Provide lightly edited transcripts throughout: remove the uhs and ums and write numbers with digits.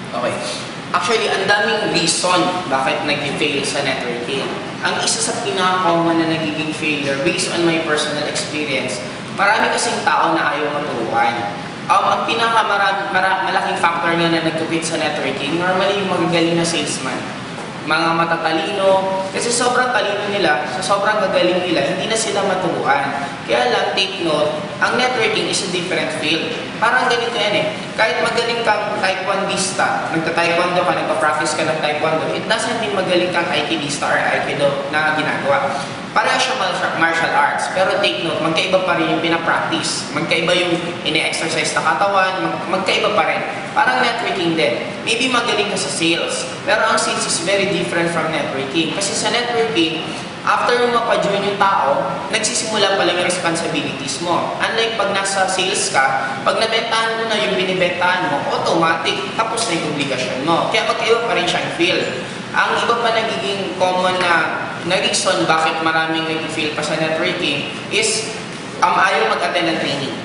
Okay. Actually, ang daming reason bakit nag-fail sa networking. Ang isa sa pinaka-common na nagiging failure, based on my personal experience, marami kasing tao na ayaw maturuan. Ang malaking factor nga na nag-quit sa networking, normally yung magagaling na salesman. Mga matatalino, kasi sobrang talino nila, sa sobrang gagaling nila, hindi na sila maturuan. Kaya lang, take note, ang networking is a different field. Parang ganito yan eh. Kahit magaling kang taekwondista, nagta-taekwondo ka, nagpa-practice ka ng taekwondo, it doesn't mean magaling kang aikidista or aikido na ginagawa. Pareha siya martial arts, pero take note, magkaiba pa rin yung pinapractice. Magkaiba yung ine-exercise na katawan, magkaiba pa rin. Parang networking din. Maybe magaling ka sa sales, pero ang sales is very different from networking. Kasi sa networking, after mo mapa-join yung tao, nagsisimula pala yung responsibilities mo. Unlike pag nasa sales ka, pag nabentahan mo na yung binibentahan mo, automatic, tapos na yung obligasyon mo. Kaya magkaiba pa rin siyang feel. Ang iba pa nagiging common na reason bakit maraming nag-fail pa sa networking is ayaw mag-attend ng training.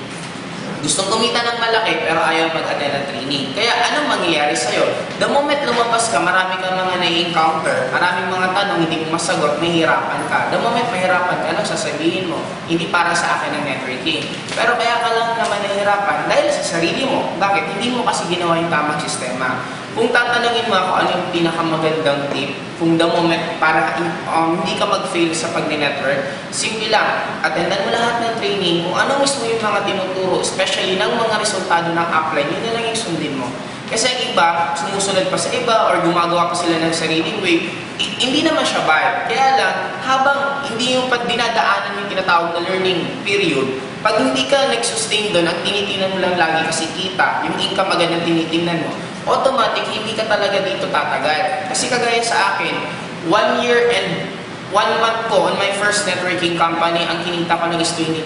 Gustong kumita ng malaki pero ayaw mag-attend ng training. Kaya anong mangyayari sa'yo? The moment lumabas ka, marami kang mga na-encounter, maraming mga tanong, hindi mo masagot, mahirapan ka. The moment mahirapan ka, anong sasabihin mo? Hindi para sa akin ang networking. Pero kaya ka lang naman nahihirapan dahil sa sarili mo. Bakit? Hindi mo kasi ginawa yung tamang sistema. Kung tatanungin mo ako ano yung pinakamagandang tip, kung the moment para hindi ka mag-fail sa pag-network, simple lang, attendan mo lahat ng training, kung ano mismo yung mga tinuturo, especially ng mga resultado ng upline, yun na lang yung sundin mo. Kasi ang iba, sumusunod pa sa iba or gumagawa pa sila ng sariling way, hindi naman siya bad. Kaya lang, habang hindi yung dinadaanan yung tinatawag na learning period, pag hindi ka nag-sustain doon, ang tinitingnan mo lang lagi kasi kita, yung income agad ang tinitingnan mo, automatic, hindi ka talaga dito tatagal. Kasi kagaya sa akin, 1 year and 1 month ko on my first networking company, ang kinita ko lang is 20,000.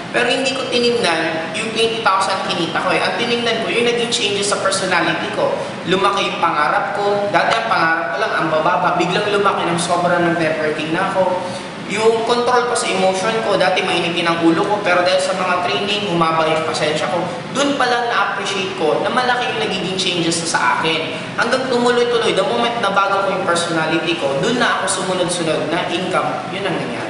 Pero hindi ko tinignan yung 20,000 kinita ko eh. Ang tinignan ko, yung naging changes sa personality ko. Lumaki yung pangarap ko. Dati ang pangarap ko lang, ang bababa. Biglang lumaki ng sobrang ng networking na ako. Yung control ko sa emotion ko, dati mainitin ang ulo ko, pero dahil sa mga training, humaba yung pasensya ko, dun pa lang na-appreciate ko na malaki yung nagiging changes sa akin. Hanggang tumuloy-tuloy, the moment na bago ko yung personality ko, dun na ako sumunod-sunod na income, yun ang nangyari.